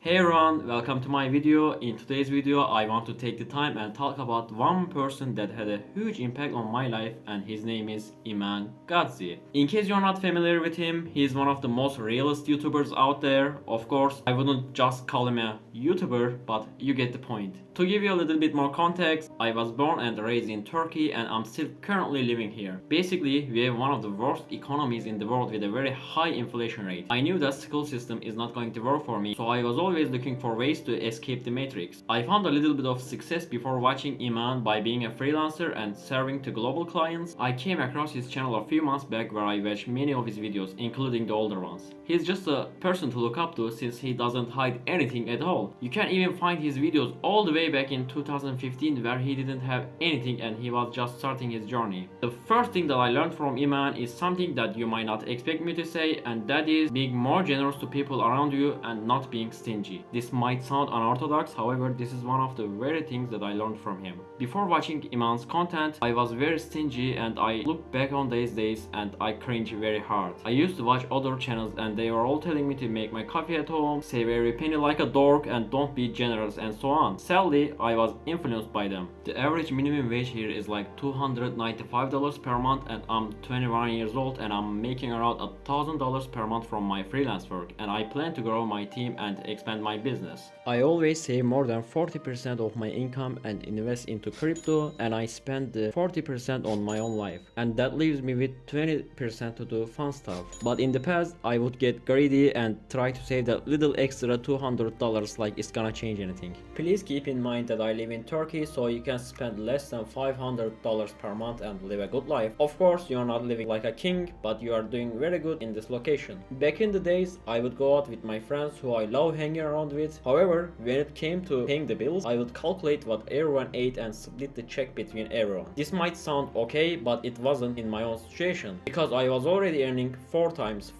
Hey everyone, welcome to my video. In today's video, I want to take the time and talk about one person that had a huge impact on my life, and his name is Iman Gadzhi. In case you're not familiar with him, he is one of the most realist YouTubers out there. Of course, I wouldn't just call him a YouTuber, but you get the point. To give you a little bit more context, I was born and raised in Turkey and I'm still currently living here. Basically, we have one of the worst economies in the world with a very high inflation rate. I knew that school system is not going to work for me, so I was always looking for ways to escape the matrix. I found a little bit of success before watching Iman by being a freelancer and serving to global clients. I came across his channel a few months back where I watched many of his videos, including the older ones. He's just a person to look up to since he doesn't hide anything at all. You can even find his videos all the way back in 2015 where he didn't have anything and he was just starting his journey. The first thing that I learned from Iman is something that you might not expect me to say, and that is being more generous to people around you and not being stingy. This might sound unorthodox, however this is one of the very things that I learned from him. Before watching Iman's content, I was very stingy and I look back on these days and I cringe very hard. I used to watch other channels and they were all telling me to make my coffee at home, save every penny like a dork, and don't be generous and so on. Sadly, I was influenced by them. The average minimum wage here is like $295 per month and I'm 21 years old and I'm making around $1,000 per month from my freelance work, and I plan to grow my team and expand my business. I always save more than 40% of my income and invest into crypto, and I spend the 40% on my own life, and that leaves me with 20% to do fun stuff. But in the past I would get greedy and try to save that little extra $200 like it's gonna change anything. Please keep in mind that I live in Turkey, so you can spend less than $500 per month and live a good life. Of course, you are not living like a king, but you are doing very good in this location. Back in the days, I would go out with my friends who I love hanging around with. However, when it came to paying the bills, I would calculate what everyone ate and split the check between everyone. This might sound okay, but it wasn't in my own situation, because I was already earning 5 times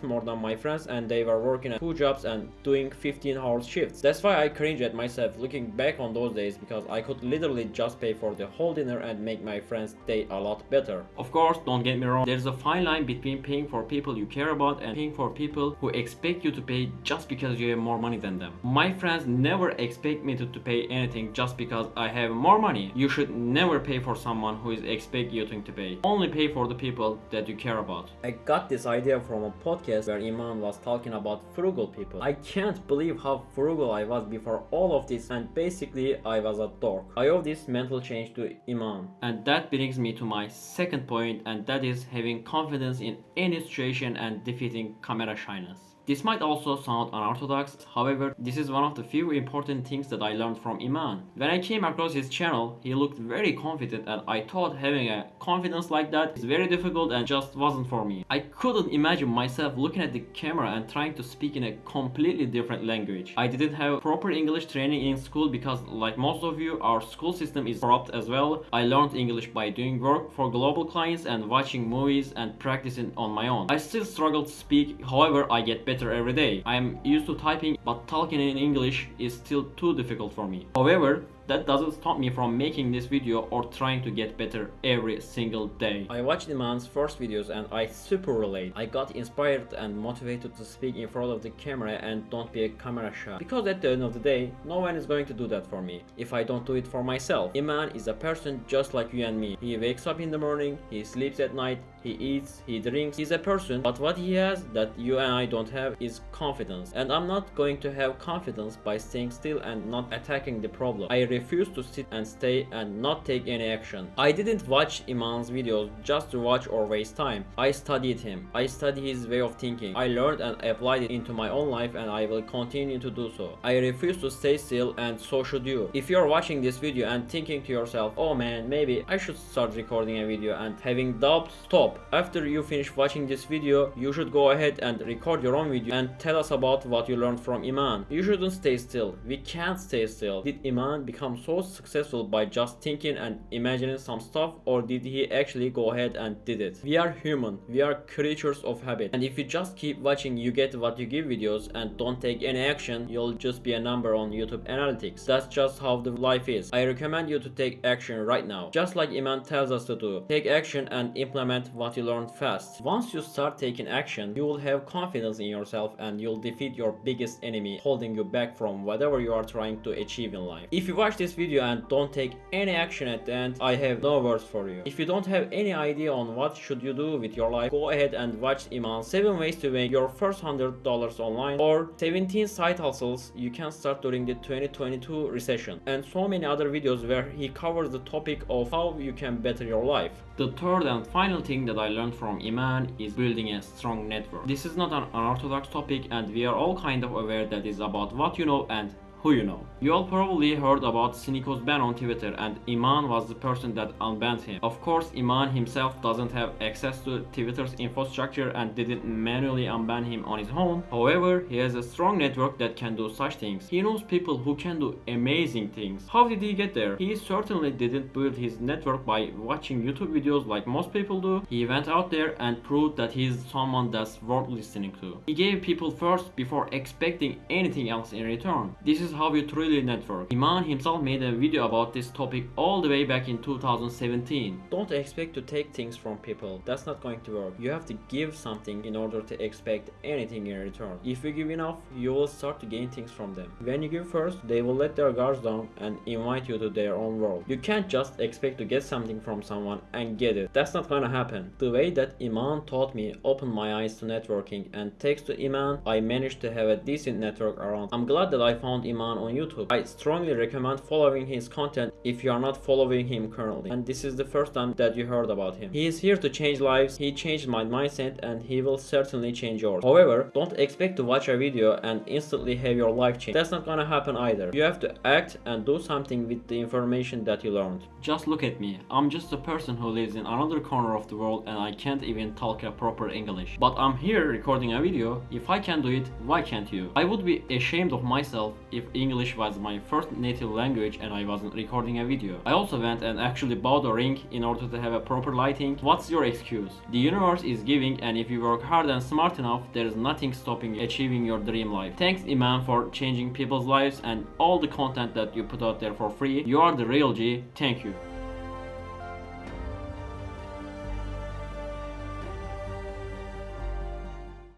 more than my friends, and they were working at 2 jobs and doing 15-hour shifts. That's why I cringe at myself looking back on those days, because I could literally just pay for the whole dinner and make my friends' day a lot better. Of course, don't get me wrong, there's a fine line between paying for people you care about and paying for people who expect you to pay just because you have more money than them. My friends never expect me to pay anything just because I have more money. You should never pay for someone who is expect you to pay. Only pay for the people that you care about. I got this idea from a podcast where Iman was talking about frugal people. I can't believe how frugal I was before all of this, and basically I was a dork. I owe this mental change to Iman. And that brings me to my second point, and that is having confidence in any situation and defeating camera shyness. This might also sound unorthodox, however, this is one of the few important things that I learned from Iman. When I came across his channel, he looked very confident and I thought having a confidence like that is very difficult and just wasn't for me. I couldn't imagine myself looking at the camera and trying to speak in a completely different language. I didn't have proper English training in school because, like most of you, our school system is corrupt as well. I learned English by doing work for global clients and watching movies and practicing on my own. I still struggle to speak, however, I get better every day. I am used to typing, but talking in English is still too difficult for me. However, that doesn't stop me from making this video or trying to get better every single day. I watched Iman's first videos and I super relate. I got inspired and motivated to speak in front of the camera and don't be a camera shy. Because at the end of the day, no one is going to do that for me if I don't do it for myself. Iman is a person just like you and me. He wakes up in the morning, he sleeps at night, he eats, he drinks. He's a person, but what he has that you and I don't have is confidence. And I'm not going to have confidence by staying still and not attacking the problem. I refuse to sit and stay and not take any action. I didn't watch Iman's videos just to watch or waste time. I studied him. I studied his way of thinking. I learned and applied it into my own life, and I will continue to do so. I refuse to stay still, and so should you. If you're watching this video and thinking to yourself, oh man, maybe I should start recording a video, and having doubts, stop. After you finish watching this video, you should go ahead and record your own video and tell us about what you learned from Iman. You shouldn't stay still. We can't stay still. Did Iman become become so successful by just thinking and imagining some stuff, or did he actually go ahead and did it? We are human, we are creatures of habit, and if you just keep watching You Get What You Give videos and don't take any action, you'll just be a number on YouTube analytics. That's just how the life is. I recommend you to take action right now, just like Iman tells us to do. Take action and implement what you learned fast. Once you start taking action, you will have confidence in yourself and you'll defeat your biggest enemy holding you back from whatever you are trying to achieve in life. If you watch this video and don't take any action at the end, I have no words for you. If you don't have any idea on what should you do with your life, go ahead and watch Iman's 7 ways to make your first $100 online, or 17 side hustles you can start during the 2022 recession, and so many other videos where he covers the topic of how you can better your life. The third and final thing that I learned from Iman is building a strong network. This is not an unorthodox topic, and we are all kind of aware that it's about what you know and who you know. You all probably heard about Sneako's ban on Twitter, and Iman was the person that unbanned him. Of course, Iman himself doesn't have access to Twitter's infrastructure and didn't manually unban him on his own. However, he has a strong network that can do such things. He knows people who can do amazing things. How did he get there? He certainly didn't build his network by watching YouTube videos like most people do. He went out there and proved that he is someone that's worth listening to. He gave people first before expecting anything else in return. This is how you truly network. Iman himself made a video about this topic all the way back in 2017. Don't expect to take things from people. That's not going to work. You have to give something in order to expect anything in return. If you give enough, you will start to gain things from them. When you give first, they will let their guards down and invite you to their own world. You can't just expect to get something from someone and get it. That's not gonna happen. The way that Iman taught me opened my eyes to networking, and thanks to Iman, I managed to have a decent network around. I'm glad that I found Iman on YouTube. I strongly recommend following his content if you are not following him currently, and this is the first time that you heard about him. He is here to change lives. He changed my mindset and he will certainly change yours. However, don't expect to watch a video and instantly have your life change. That's not gonna happen either. You have to act and do something with the information that you learned. Just look at me. I'm just a person who lives in another corner of the world and I can't even talk a proper English. But I'm here recording a video. If I can do it, why can't you? I would be ashamed of myself if English was my first native language and I wasn't recording a video. I also went and actually bought a ring in order to have a proper lighting. What's your excuse? The universe is giving, and if you work hard and smart enough, there is nothing stopping you achieving your dream life. Thanks Iman for changing people's lives and all the content that you put out there for free. You are the real G. Thank you.